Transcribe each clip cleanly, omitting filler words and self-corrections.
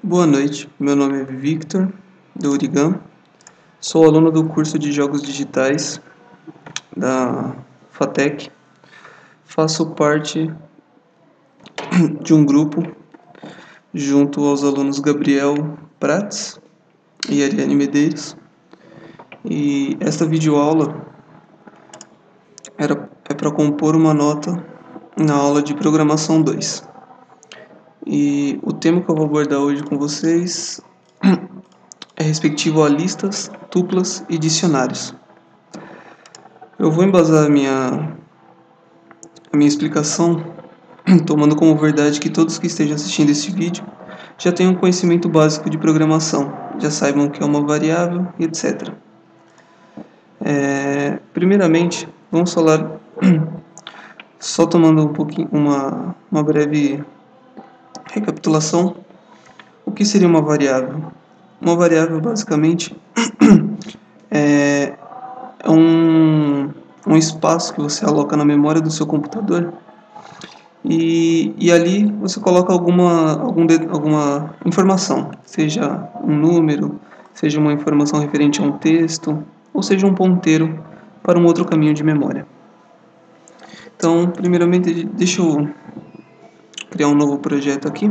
Boa noite, meu nome é Victor, do Urigam. Sou aluno do curso de Jogos Digitais da FATEC. Faço parte de um grupo junto aos alunos Gabriel Prats e Ariane Medeiros. E esta videoaula é para compor uma nota na aula de Programação 2. E o tema que eu vou abordar hoje com vocês é respectivo a listas, tuplas e dicionários. Eu vou embasar a minha explicação tomando como verdade que todos que estejam assistindo esse vídeo já tenham um conhecimento básico de programação, já saibam o que é uma variável e etc. Primeiramente, vamos falar, só tomando um pouquinho, uma breve recapitulação, o que seria uma variável? Uma variável, basicamente, é um espaço que você aloca na memória do seu computador e ali você coloca alguma informação, seja um número, seja uma informação referente a um texto, ou seja um ponteiro para um outro caminho de memória. Então, primeiramente, deixa eu criar um novo projeto aqui.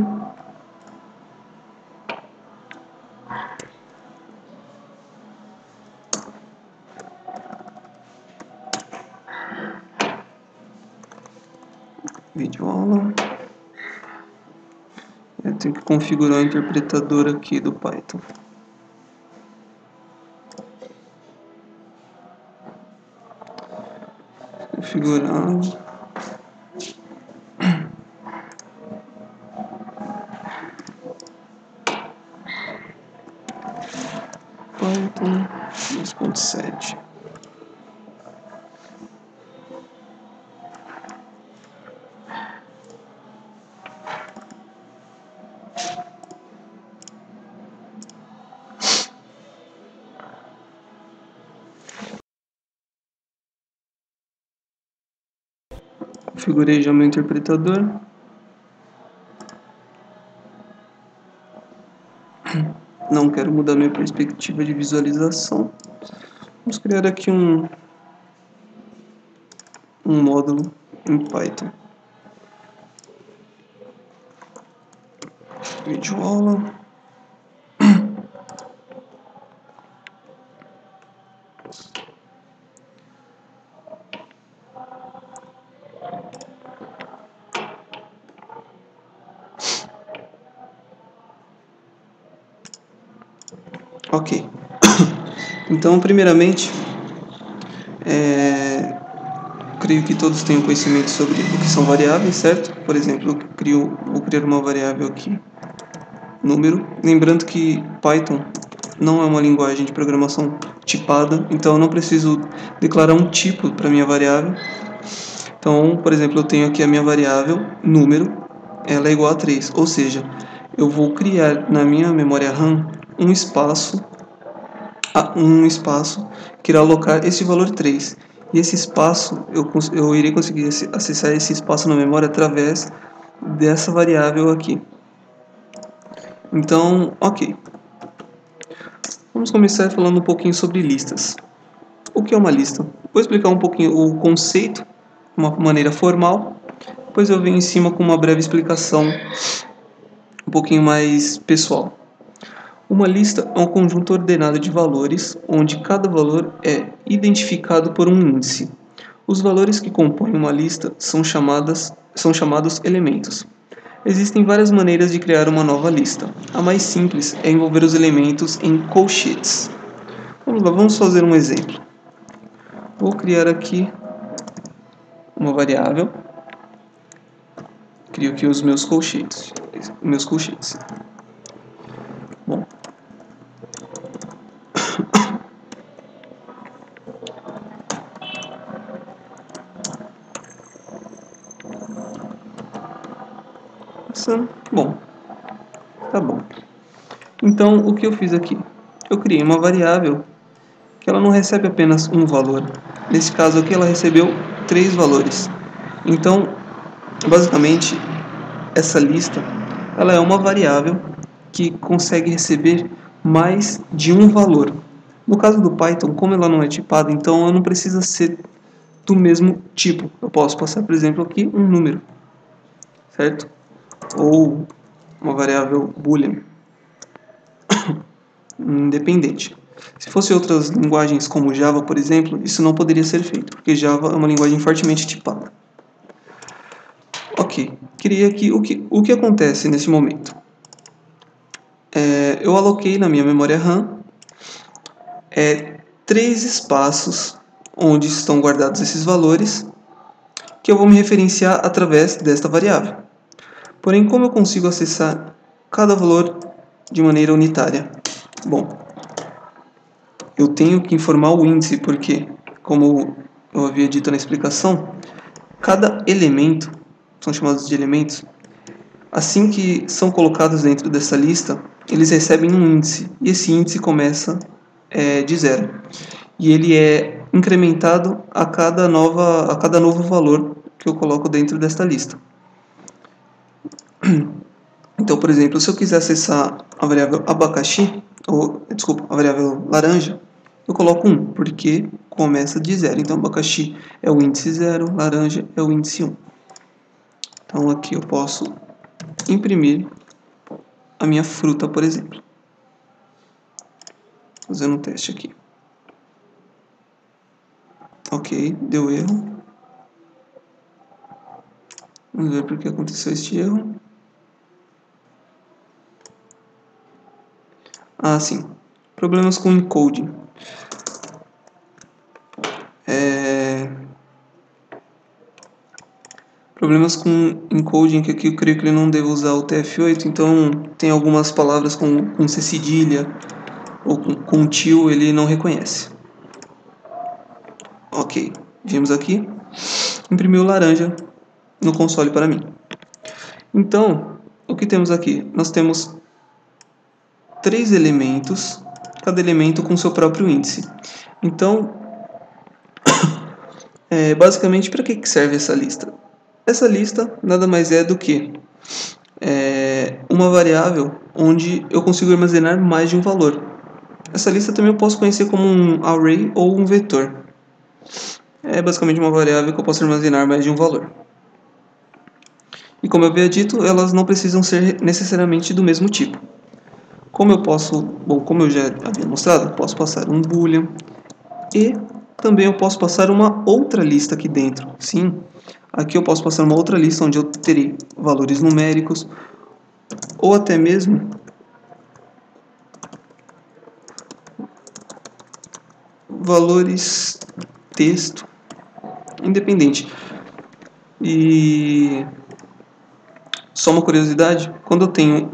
Videoaula. Eu tenho que configurar o interpretador aqui do Python. Configurar. Python 2.7. Configurei já meu interpretador. Não quero mudar minha perspectiva de visualização. Vamos criar aqui um módulo em Python. Videoaula. Ok. Então, primeiramente, creio que todos tenham conhecimento sobre o que são variáveis, certo? Por exemplo, vou criar uma variável aqui, número. Lembrando que Python não é uma linguagem de programação tipada, então eu não preciso declarar um tipo para minha variável. Então, por exemplo, eu tenho aqui a minha variável número, ela é igual a 3, ou seja, eu vou criar na minha memória RAM um espaço que irá alocar esse valor 3. E esse espaço, eu irei conseguir acessar esse espaço na memória através dessa variável aqui. Então, ok. Vamos começar falando um pouquinho sobre listas. O que é uma lista? Vou explicar um pouquinho o conceito de uma maneira formal, depois eu venho em cima com uma breve explicação um pouquinho mais pessoal. Uma lista é um conjunto ordenado de valores, onde cada valor é identificado por um índice. Os valores que compõem uma lista são chamados elementos. Existem várias maneiras de criar uma nova lista. A mais simples é envolver os elementos em colchetes. Vamos lá, vamos fazer um exemplo. Vou criar aqui uma variável. Crio aqui os meus colchetes. Bom. Bom. Tá bom. Então, o que eu fiz aqui? Eu criei uma variável que ela não recebe apenas um valor. Nesse caso aqui, ela recebeu 3 valores. Então, basicamente, essa lista ela é uma variável que consegue receber mais de um valor. No caso do Python, como ela não é tipada, então ela não precisa ser do mesmo tipo. Eu posso passar, por exemplo, aqui um número, certo? Ou uma variável boolean independente. Se fosse outras linguagens como Java, por exemplo, isso não poderia ser feito, porque Java é uma linguagem fortemente tipada. Ok, queria aqui o que acontece nesse momento. Eu aloquei na minha memória RAM 3 espaços onde estão guardados esses valores, que eu vou me referenciar através desta variável. Porém, como eu consigo acessar cada valor de maneira unitária? Bom, eu tenho que informar o índice, porque, como eu havia dito na explicação, cada elemento, são chamados de elementos, assim que são colocados dentro dessa lista, eles recebem um índice, e esse índice começa de 0. E ele é incrementado a cada novo valor que eu coloco dentro desta lista. Então, por exemplo, se eu quiser acessar a variável abacaxi, a variável laranja, eu coloco 1, porque começa de 0. Então, abacaxi é o índice 0, laranja é o índice 1. Então, aqui eu posso imprimir a minha fruta, por exemplo. Fazendo um teste aqui. Ok, deu erro. Vamos ver por que aconteceu este erro. Ah, sim. Problemas com encoding. Problemas com encoding, que aqui eu creio que ele não deve usar o TF8, então tem algumas palavras com C cedilha ou com tio, ele não reconhece. Ok, vimos aqui. Imprimiu laranja no console para mim. Então, o que temos aqui? Nós temos 3 elementos, cada elemento com seu próprio índice. Então, basicamente, para que serve essa lista? Essa lista nada mais é do que uma variável onde eu consigo armazenar mais de um valor. Essa lista também eu posso conhecer como um array ou um vetor. É basicamente uma variável que eu posso armazenar mais de um valor. E como eu havia dito, elas não precisam ser necessariamente do mesmo tipo. Como eu já havia mostrado, eu posso passar um boolean e também eu posso passar uma outra lista aqui dentro. Sim, aqui eu posso passar uma outra lista onde eu terei valores numéricos ou até mesmo valores texto independente. E só uma curiosidade, quando eu tenho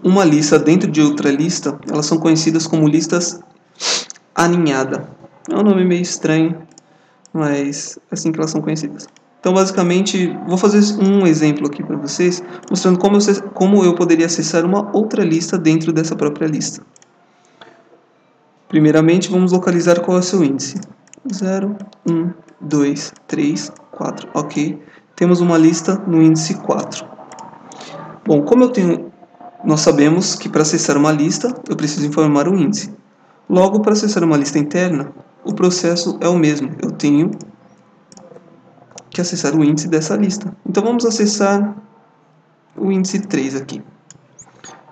uma lista dentro de outra lista, elas são conhecidas como listas aninhada. É um nome meio estranho, mas é assim que elas são conhecidas. Então, basicamente, vou fazer um exemplo aqui para vocês, mostrando como eu poderia acessar uma outra lista dentro dessa própria lista. Primeiramente, vamos localizar qual é o seu índice. 0, 1, 2, 3, 4. Ok. Temos uma lista no índice 4. Bom, nós sabemos que para acessar uma lista, eu preciso informar o índice. Logo, para acessar uma lista interna, o processo é o mesmo. Eu tenho que acessar o índice dessa lista. Então, vamos acessar o índice 3 aqui.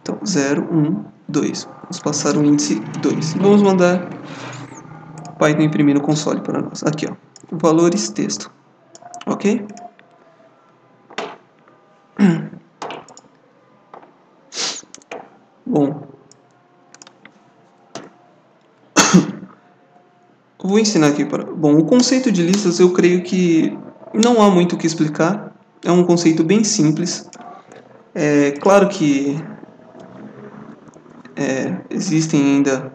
Então, 0, 1, 2. Vamos passar o índice 2. E vamos mandar Python imprimir no console para nós. Aqui, ó, valores texto. Ok? Bom, eu vou ensinar aqui para... Bom, o conceito de listas eu creio que não há muito o que explicar. É um conceito bem simples. É claro que existem ainda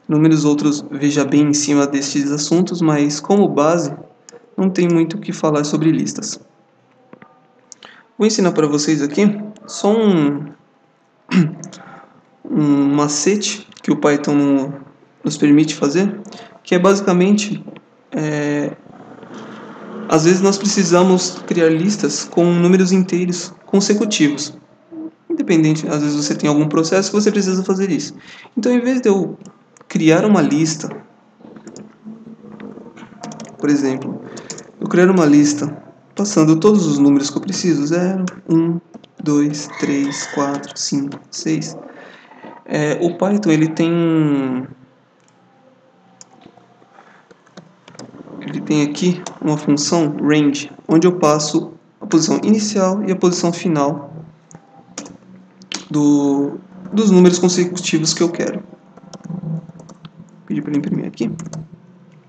inúmeros outros veja bem em cima destes assuntos, mas como base não tem muito o que falar sobre listas. Vou ensinar para vocês aqui só um macete que o Python nos permite fazer, que é basicamente às vezes nós precisamos criar listas com números inteiros consecutivos. independente, às vezes você tem algum processo que você precisa fazer isso. Então, em vez de eu criar uma lista, por exemplo, eu criar uma lista passando todos os números que eu preciso, 0, 1, 2, 3, 4, 5, 6. O Python ele tem aqui uma função range, onde eu passo a posição inicial e a posição final dos números consecutivos que eu quero. Vou pedir para ele imprimir aqui,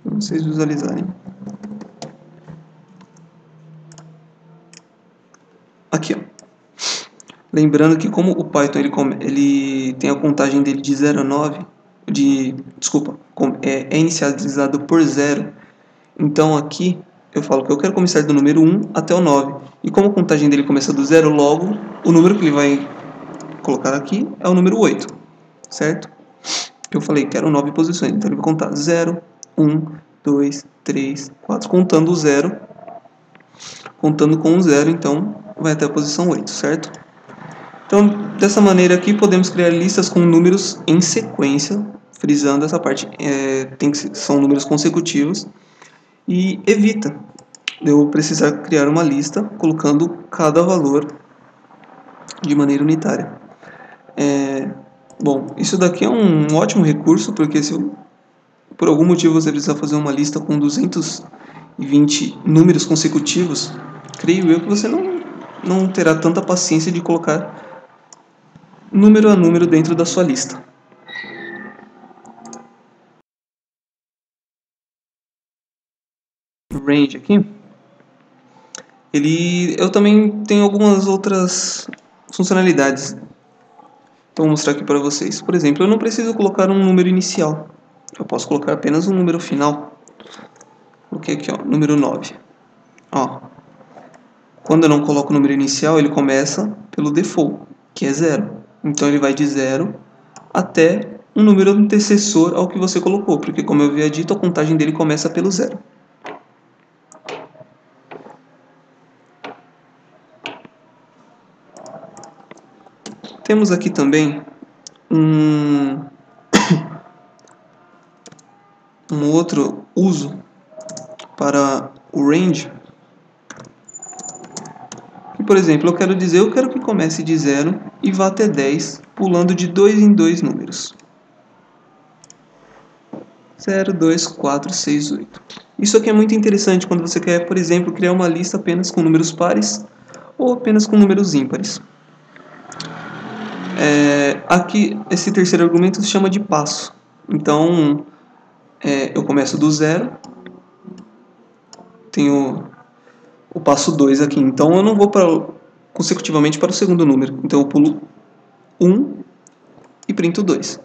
para vocês visualizarem. Aqui, ó. Lembrando que como o Python ele tem a contagem dele de 0 a 9, é inicializado por 0, então aqui eu falo que eu quero começar do número 1 até o 9. E como a contagem dele começa do 0, logo o número que ele vai colocar aqui é o número 8, certo? Eu falei que eram 9 posições, então ele vai contar 0, 1, 2, 3, 4, contando o 0. Contando com o 0, então vai até a posição 8, certo? Então, dessa maneira aqui, podemos criar listas com números em sequência, frisando essa parte, são números consecutivos, e evita de eu precisar criar uma lista colocando cada valor de maneira unitária. Bom, isso daqui é um ótimo recurso, porque se por algum motivo você precisar fazer uma lista com 220 números consecutivos, creio eu que você não terá tanta paciência de colocar número a número dentro da sua lista. Range aqui, eu também tenho algumas outras funcionalidades. Então vou mostrar aqui para vocês. Por exemplo, eu não preciso colocar um número inicial. Eu posso colocar apenas um número final. Coloquei aqui, ó, número 9. Ó, quando eu não coloco o número inicial, ele começa pelo default, que é 0. Então ele vai de 0 até um número antecessor ao que você colocou, porque como eu havia dito, a contagem dele começa pelo 0. Temos aqui também um outro uso para o range. E, por exemplo, eu quero que comece de 0 e vá até 10, pulando de 2 em 2 números. 0, 2, 4, 6, 8. Isso aqui é muito interessante quando você quer, por exemplo, criar uma lista apenas com números pares ou apenas com números ímpares. Aqui, esse terceiro argumento se chama de passo. Então, eu começo do 0, tenho o passo 2 aqui. Então, eu não vou consecutivamente para o segundo número. Então, eu pulo 1 e printo 2.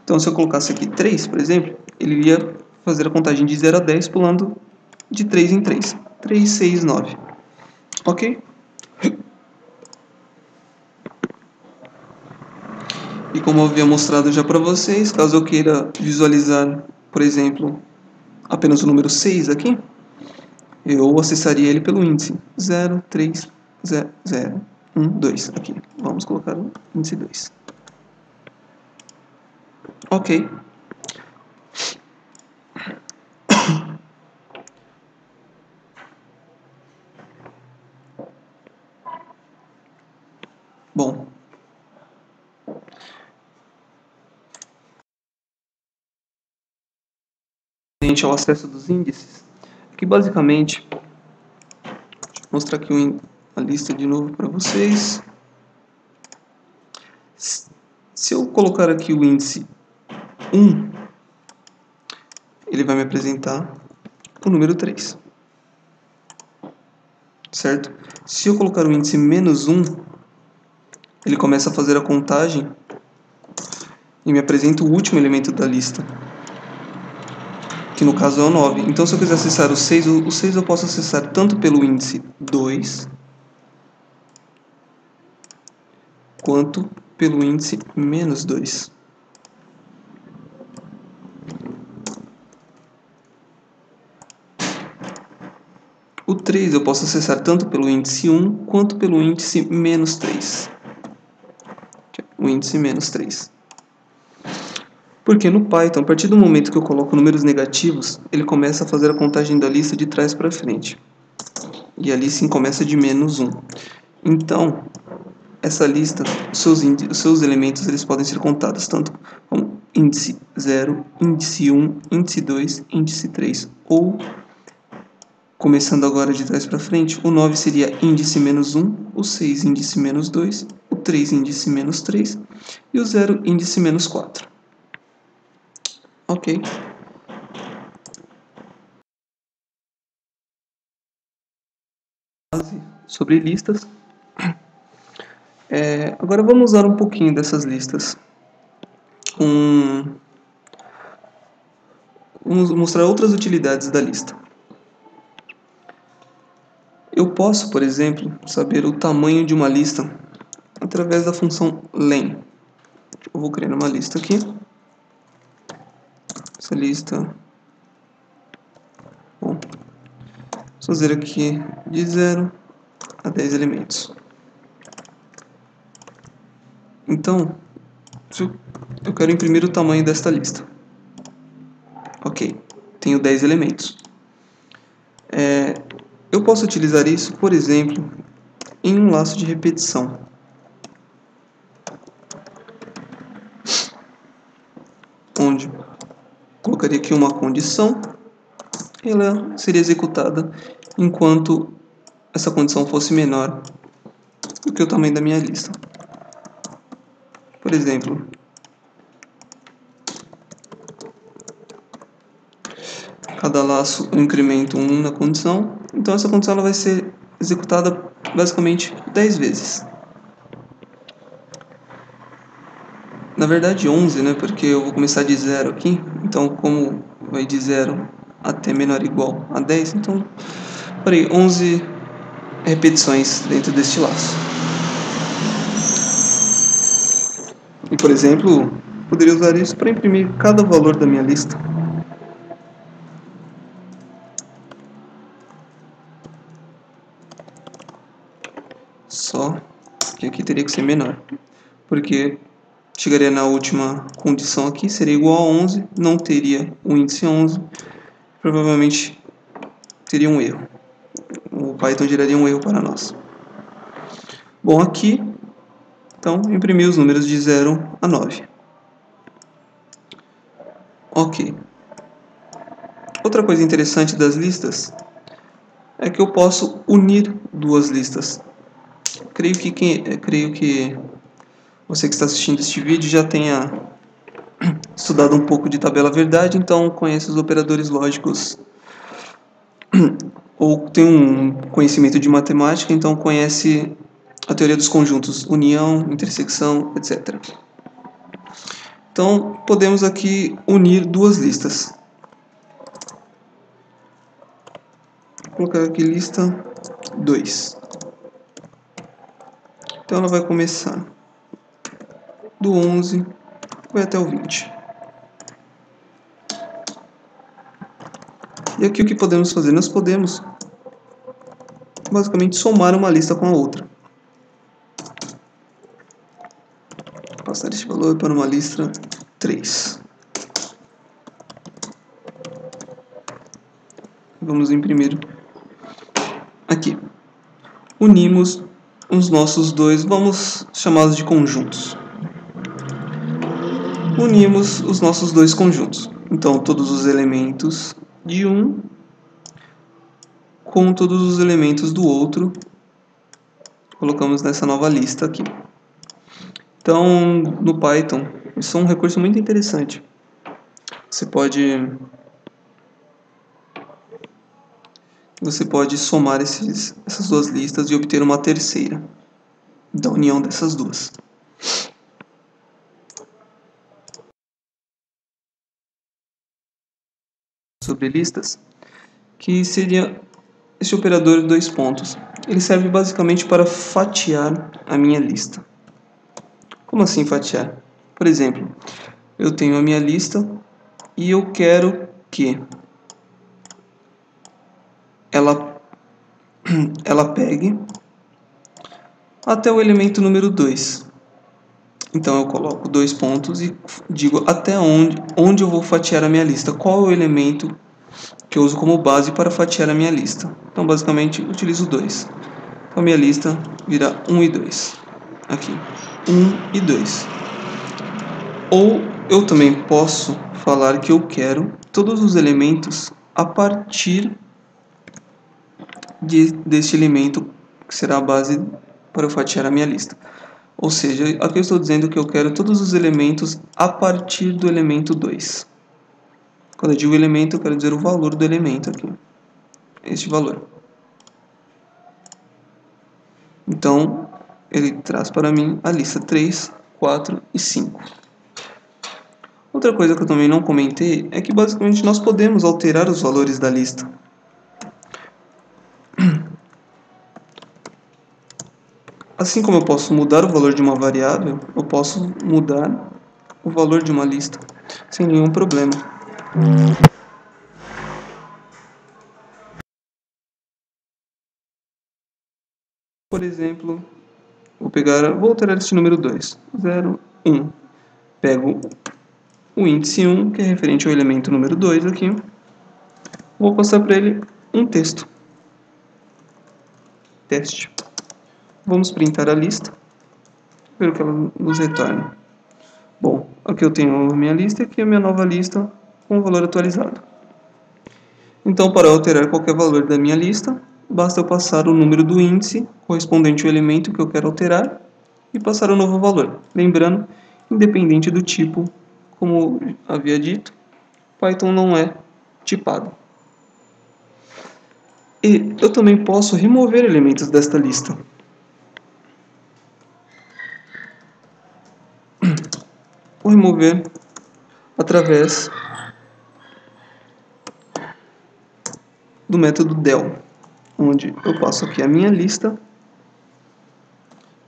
Então, se eu colocasse aqui 3, por exemplo, ele iria fazer a contagem de 0 a 10 pulando de 3 em 3. 3, 6, 9. Ok? E como eu havia mostrado já para vocês, caso eu queira visualizar, por exemplo, apenas o número 6 aqui, eu acessaria ele pelo índice 0, 3, 0, 0, 1, 2. Aqui, vamos colocar o índice 2. Ok. Bom. Ao acesso dos índices, aqui basicamente, deixa eu mostrar aqui a lista de novo para vocês. Se eu colocar aqui o índice 1, ele vai me apresentar o número 3. Certo? Se eu colocar o índice menos 1, ele começa a fazer a contagem e me apresenta o último elemento da lista, que no caso é o 9. Então, se eu quiser acessar o 6 eu posso acessar tanto pelo índice 2, quanto pelo índice menos 2. O 3 eu posso acessar tanto pelo índice 1, quanto pelo índice menos 3. o índice menos 3. Porque no Python, a partir do momento que eu coloco números negativos, ele começa a fazer a contagem da lista de trás para frente. E ali sim começa de menos 1. Então, essa lista, os seus elementos, eles podem ser contados tanto como índice 0, índice 1, índice 2, índice 3. Ou, começando agora de trás para frente, o 9 seria índice menos 1, o 6 índice menos 2, o 3 índice menos 3 e o 0 índice menos 4. Ok. Sobre listas. Agora vamos usar um pouquinho dessas listas. Vamos mostrar outras utilidades da lista. Eu posso, por exemplo, saber o tamanho de uma lista através da função len. Eu vou criar uma lista aqui. Essa lista, bom, vou fazer aqui de 0 a 10 elementos. Então, eu quero imprimir o tamanho desta lista. Ok, tenho 10 elementos. Eu posso utilizar isso, por exemplo, em um laço de repetição. Onde colocaria aqui uma condição, ela seria executada enquanto essa condição fosse menor do que o tamanho da minha lista. Por exemplo, cada laço eu incremento 1 na condição, então essa condição ela vai ser executada basicamente 10 vezes. Na verdade 11, né, porque eu vou começar de 0 aqui, então como vai de 0 até menor ou igual a 10, então farei 11 repetições dentro deste laço. E, por exemplo, poderia usar isso para imprimir cada valor da minha lista. Só que aqui teria que ser menor, porque chegaria na última condição aqui, seria igual a 11, não teria o índice 11, provavelmente teria um erro. O Python geraria um erro para nós. Bom, aqui, então, imprimi os números de 0 a 9. Ok. Outra coisa interessante das listas é que eu posso unir duas listas. Creio que você que está assistindo este vídeo já tenha estudado um pouco de tabela verdade, então conhece os operadores lógicos ou tem um conhecimento de matemática, então conhece a teoria dos conjuntos, união, intersecção, etc. Então podemos aqui unir duas listas. Vou colocar aqui lista 2. Então ela vai começar do 11 vai até o 20. E aqui o que podemos fazer? Nós podemos basicamente somar uma lista com a outra. Passar este valor para uma lista 3. Vamos imprimir aqui. Unimos os nossos dois, vamos chamá-los de conjuntos. Unimos os nossos dois conjuntos. Então, todos os elementos de um com todos os elementos do outro, colocamos nessa nova lista aqui. Então, no Python, isso é um recurso muito interessante. Você pode somar essas duas listas e obter uma terceira da união dessas duas. Sobre listas, que seria esse operador de 2 pontos. Ele serve basicamente para fatiar a minha lista. Como assim fatiar? Por exemplo, eu tenho a minha lista e eu quero que ela pegue até o elemento número 2. Então eu coloco 2 pontos e digo até onde eu vou fatiar a minha lista. Qual é o elemento que eu uso como base para fatiar a minha lista. Então basicamente utilizo 2. Então a minha lista vira 1 e 2. Aqui, 1 e 2. Ou eu também posso falar que eu quero todos os elementos a partir deste elemento que será a base para eu fatiar a minha lista. Ou seja, aqui eu estou dizendo que eu quero todos os elementos a partir do elemento 2. Quando eu digo elemento, eu quero dizer o valor do elemento aqui. Este valor. Então, ele traz para mim a lista 3, 4 e 5. Outra coisa que eu também não comentei é que basicamente nós podemos alterar os valores da lista. Assim como eu posso mudar o valor de uma variável, eu posso mudar o valor de uma lista sem nenhum problema. Por exemplo, vou alterar esse número 2, 0, 1. Pego o índice 1, que é referente ao elemento número 2 aqui. Vou passar para ele um texto. Teste. Vamos printar a lista, ver o que ela nos retorna. Bom, aqui eu tenho a minha lista e aqui a minha nova lista com o valor atualizado. Então, para alterar qualquer valor da minha lista, basta eu passar o número do índice correspondente ao elemento que eu quero alterar e passar o novo valor. Lembrando, independente do tipo, como havia dito, Python não é tipado. E eu também posso remover elementos desta lista. Vou remover através do método del, onde eu passo aqui a minha lista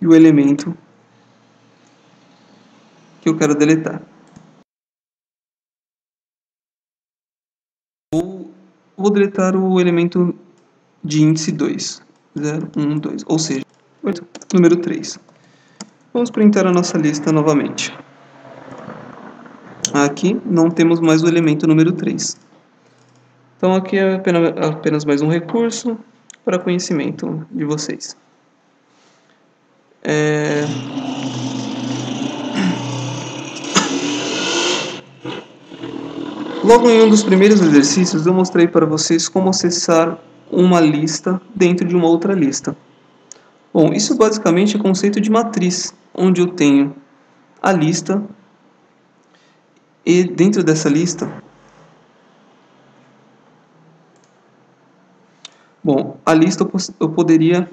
e o elemento que eu quero deletar. Vou deletar o elemento de índice 2, 0, 1, 2, ou seja, número 3. Vamos printar a nossa lista novamente. Aqui não temos mais o elemento número 3. Então aqui é apenas mais um recurso para conhecimento de vocês. Logo em um dos primeiros exercícios eu mostrei para vocês como acessar uma lista dentro de uma outra lista. Bom, isso basicamente é o conceito de matriz, onde eu tenho a lista e dentro dessa lista, bom, a lista eu poderia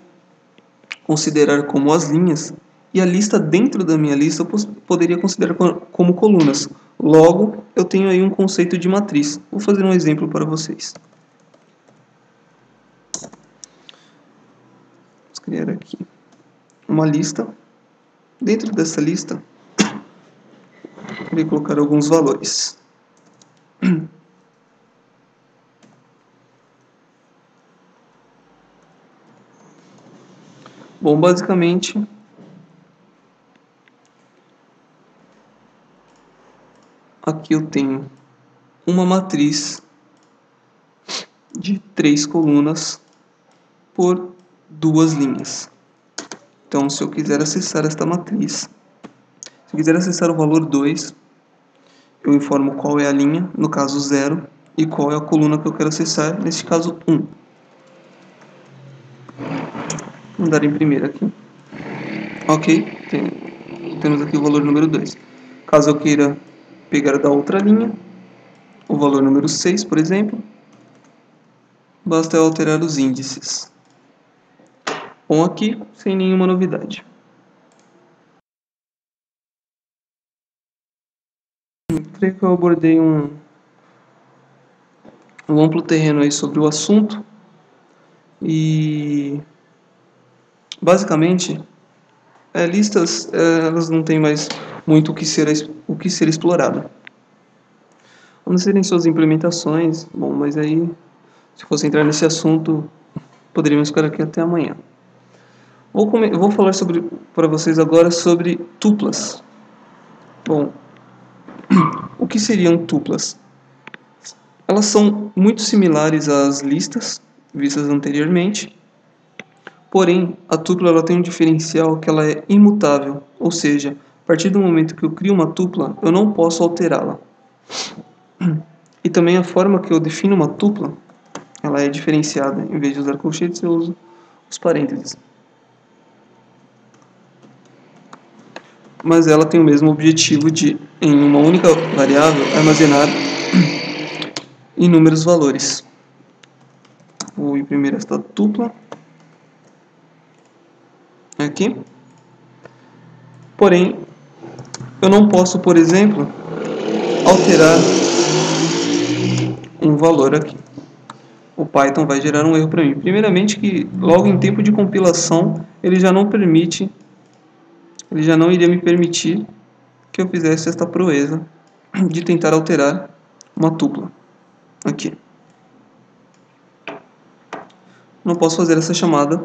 considerar como as linhas e a lista dentro da minha lista eu poderia considerar como colunas. Logo, eu tenho aí um conceito de matriz. Vou fazer um exemplo para vocês. Vamos criar aqui uma lista. Dentro dessa lista, vou colocar alguns valores. Bom, basicamente, aqui eu tenho uma matriz de 3 colunas por 2 linhas. Então, se eu quiser acessar esta matriz, se eu quiser acessar o valor 2, eu informo qual é a linha, no caso 0, e qual é a coluna que eu quero acessar, neste caso 1. Vamos dar em primeiro aqui. Ok, temos aqui o valor número 2. Caso eu queira pegar da outra linha, o valor número 6, por exemplo, basta eu alterar os índices. Bom, aqui, sem nenhuma novidade. Creio que eu abordei um amplo terreno aí sobre o assunto e basicamente listas elas não têm mais muito o que ser explorado. A não ser em suas implementações, bom, mas aí se fosse entrar nesse assunto poderíamos ficar aqui até amanhã. Vou falar para vocês agora sobre tuplas. Bom, o que seriam tuplas? Elas são muito similares às listas vistas anteriormente, porém a tupla ela tem um diferencial que ela é imutável, ou seja, a partir do momento que eu crio uma tupla, eu não posso alterá-la. E também a forma que eu defino uma tupla, ela é diferenciada. Em vez de usar colchetes, eu uso os parênteses. Mas ela tem o mesmo objetivo de, em uma única variável, armazenar inúmeros valores. Vou imprimir esta tupla aqui. Porém, eu não posso, por exemplo, alterar um valor aqui. O Python vai gerar um erro para mim. Primeiramente que logo em tempo de compilação ele já não iria me permitir que eu fizesse esta proeza de tentar alterar uma tupla aqui. Não posso fazer essa chamada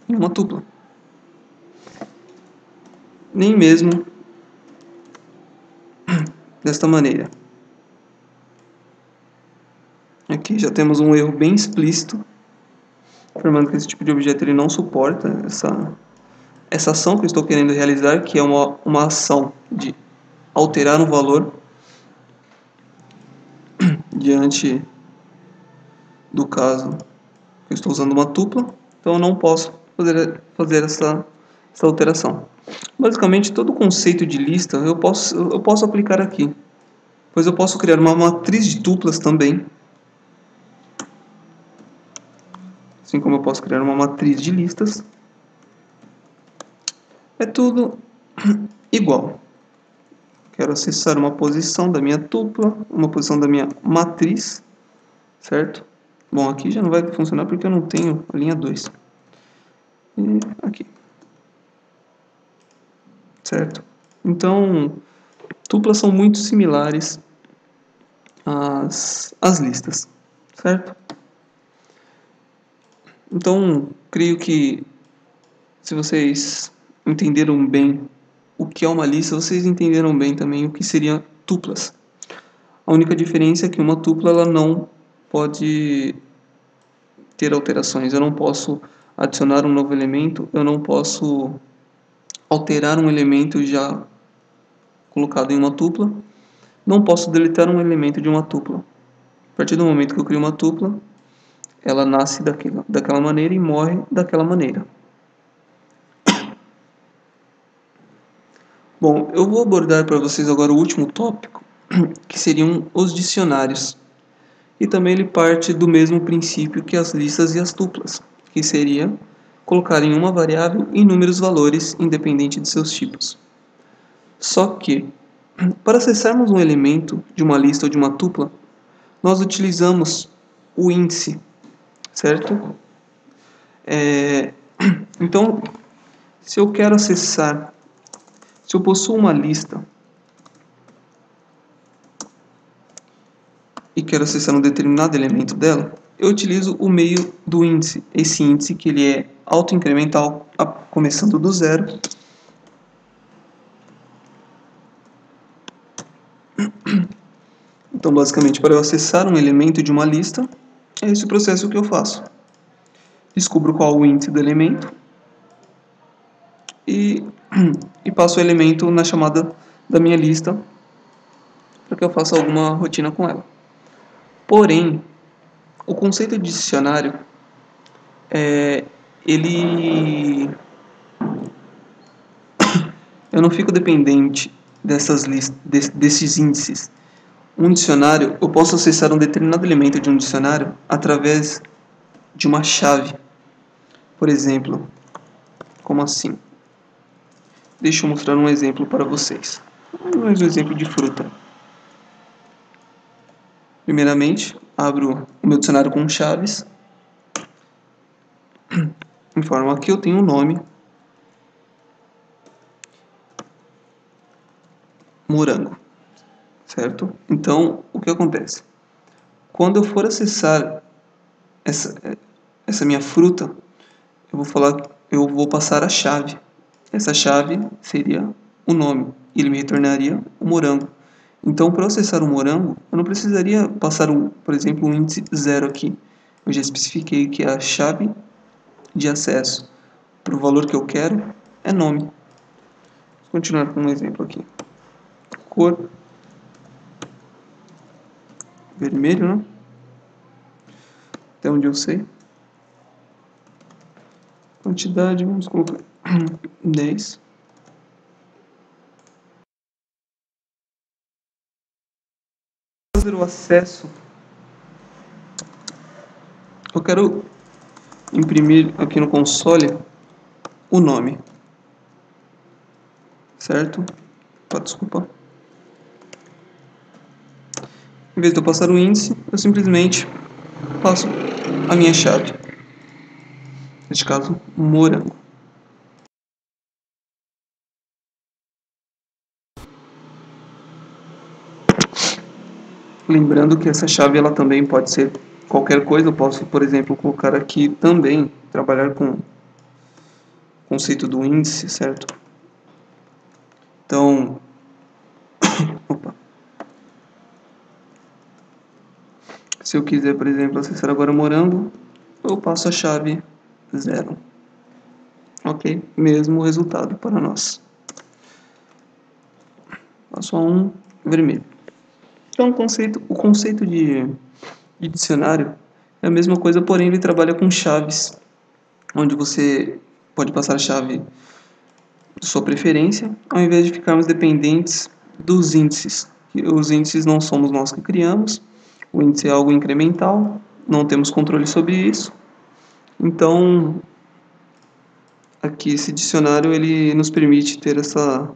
em uma tupla. Nem mesmo desta maneira. Aqui já temos um erro bem explícito, informando que esse tipo de objeto ele não suporta essa ação que eu estou querendo realizar, que é uma ação de alterar um valor diante do caso que eu estou usando uma tupla, então eu não posso fazer essa alteração. Basicamente, todo o conceito de lista eu posso aplicar aqui, pois eu posso criar uma matriz de tuplas também, assim como eu posso criar uma matriz de listas. É tudo igual. Quero acessar uma posição da minha tupla, uma posição da minha matriz, certo? Bom, aqui já não vai funcionar porque eu não tenho a linha 2. E aqui. Certo? Então, tuplas são muito similares às listas, certo? Então, creio que se vocês entenderam bem o que é uma lista, vocês entenderam bem também o que seriam tuplas. A única diferença é que uma tupla ela não pode ter alterações. Eu não posso adicionar um novo elemento, eu não posso alterar um elemento já colocado em uma tupla, não posso deletar um elemento de uma tupla. A partir do momento que eu crio uma tupla, ela nasce daquela maneira e morre daquela maneira. Bom, eu vou abordar para vocês agora o último tópico, que seriam os dicionários. E também ele parte do mesmo princípio que as listas e as tuplas, que seria colocar em uma variável inúmeros valores independente de seus tipos. Só que, para acessarmos um elemento de uma lista ou de uma tupla, nós utilizamos o índice, certo? Então, se eu quero acessar, se eu possuo uma lista e quero acessar um determinado elemento dela, eu utilizo o meio do índice. Esse índice que ele é autoincremental, começando do zero. Então, basicamente, para eu acessar um elemento de uma lista, é esse o processo que eu faço. Descubro qual o índice do elemento e passo o elemento na chamada da minha lista para que eu faça alguma rotina com ela. Porém, o conceito de dicionário, eu não fico dependente desses índices. Um dicionário, eu posso acessar um determinado elemento de um dicionário através de uma chave. Por exemplo, como assim? Deixa eu mostrar um exemplo para vocês. Mais um exemplo de fruta. Primeiramente, abro o meu dicionário com chaves. Informo aqui eu tenho um nome. Morango. Certo? Então, o que acontece? Quando eu for acessar essa minha fruta, eu vou passar a chave. Essa chave seria o nome. e ele me retornaria o morango. Então, para eu acessar o morango, eu não precisaria passar, por exemplo, um índice 0 aqui. Eu já especifiquei que a chave de acesso para o valor que eu quero é nome. Vou continuar com um exemplo aqui. Cor vermelho, né? Até onde eu sei. Quantidade, vamos colocar 10. Fazer o acesso. Eu quero imprimir aqui no console o nome. Certo? Desculpa. Em vez de eu passar o índice, eu simplesmente passo a minha chave. Neste caso, morango. Lembrando que essa chave ela também pode ser qualquer coisa. Eu posso, por exemplo, colocar aqui também, trabalhar com o conceito do índice, certo? Então, opa. Se eu quiser, por exemplo, acessar agora morango, eu passo a chave 0. Ok? Mesmo resultado para nós. Passo a 1, vermelho. Então, o conceito de dicionário é a mesma coisa, porém ele trabalha com chaves, onde você pode passar a chave de sua preferência, ao invés de ficarmos dependentes dos índices. Os índices não somos nós que criamos, o índice é algo incremental, não temos controle sobre isso. Então, aqui esse dicionário ele nos permite ter essa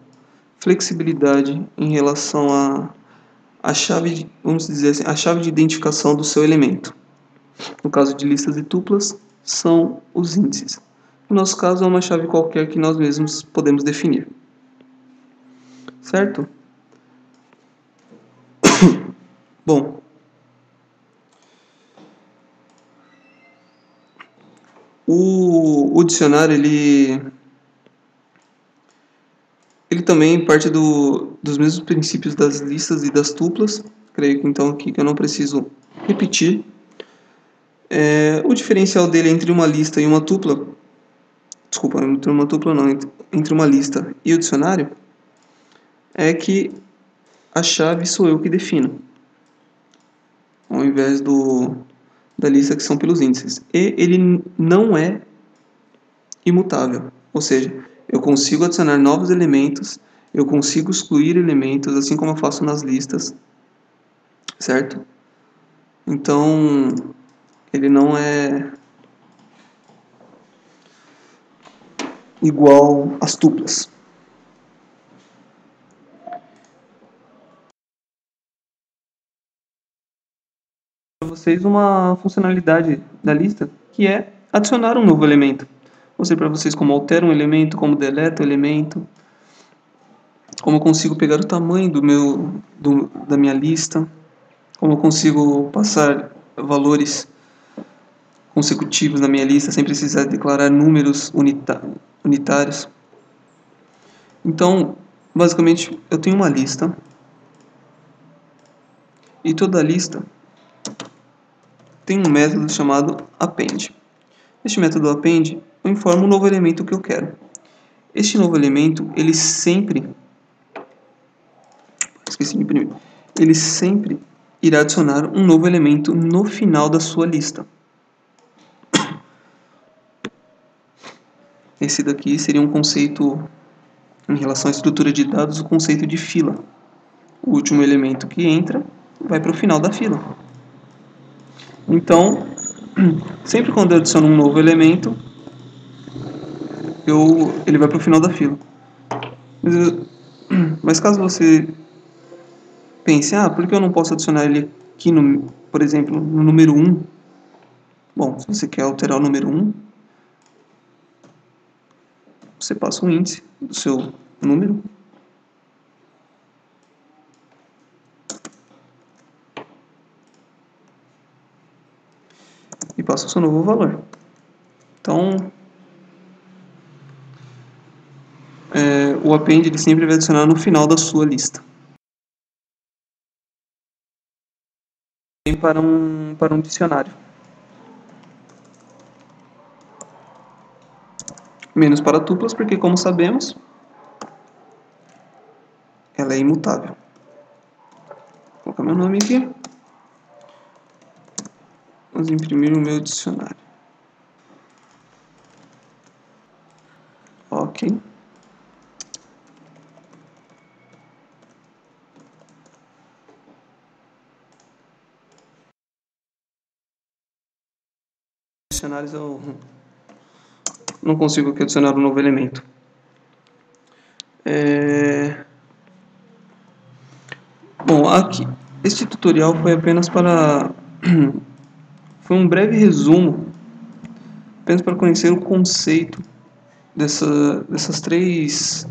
flexibilidade em relação a chave, vamos dizer assim, a chave de identificação do seu elemento. No caso de listas e tuplas, são os índices. No nosso caso, é uma chave qualquer que nós mesmos podemos definir. Certo? Bom, o dicionário, ele também parte dos mesmos princípios das listas e das tuplas. Creio que então aqui que eu não preciso repetir. O diferencial dele entre uma lista e uma tupla, desculpa, entre uma tupla não, entre uma lista e o dicionário, é que a chave sou eu que defino, ao invés da lista que são pelos índices. E ele não é imutável, ou seja, eu consigo adicionar novos elementos, eu consigo excluir elementos, assim como eu faço nas listas, certo? Então, ele não é igual às tuplas. Para vocês uma funcionalidade da lista que é adicionar um novo elemento. Mostrei para vocês como altero um elemento, como deleto um elemento, como eu consigo pegar o tamanho da minha lista, como eu consigo passar valores consecutivos na minha lista sem precisar declarar números unitários. Então, basicamente, eu tenho uma lista e toda lista tem um método chamado append. Este método append eu informo um novo elemento que eu quero. Este novo elemento, ele sempre irá adicionar um novo elemento no final da sua lista. Esse daqui seria um conceito em relação à estrutura de dados, o conceito de fila. O último elemento que entra vai para o final da fila. Então, sempre quando eu adiciono um novo elemento, ele vai para o final da fila. Mas caso você pense, por que eu não posso adicionar ele aqui, por exemplo, no número 1? Bom, se você quer alterar o número 1, você passa um índice do seu número. E passa o seu novo valor. Então, o append ele sempre vai adicionar no final da sua lista. Para um dicionário. Menos para tuplas, porque como sabemos, ela é imutável. Vou colocar meu nome aqui. Vamos imprimir o meu dicionário. Ok. Dicionários eu não consigo aqui adicionar um novo elemento. Bom, aqui este tutorial foi apenas para foi um breve resumo, apenas para conhecer o conceito desses três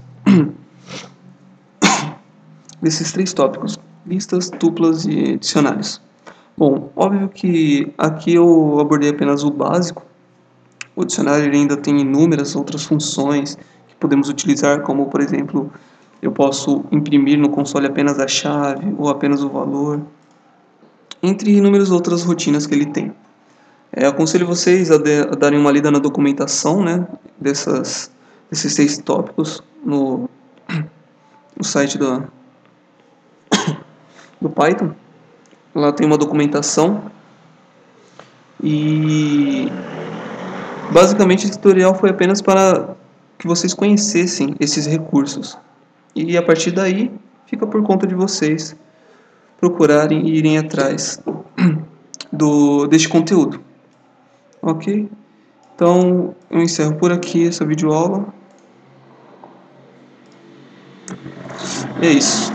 tópicos: listas, tuplas e dicionários. Bom, óbvio que aqui eu abordei apenas o básico. O dicionário ainda tem inúmeras outras funções que podemos utilizar, como por exemplo, eu posso imprimir no console apenas a chave ou apenas o valor, entre inúmeras outras rotinas que ele tem. Aconselho vocês a darem uma lida na documentação, né, desses 6 tópicos no site do Python. Lá tem uma documentação e basicamente esse tutorial foi apenas para que vocês conhecessem esses recursos. E a partir daí fica por conta de vocês procurarem e irem atrás deste conteúdo. Ok? Então eu encerro por aqui essa videoaula. E é isso.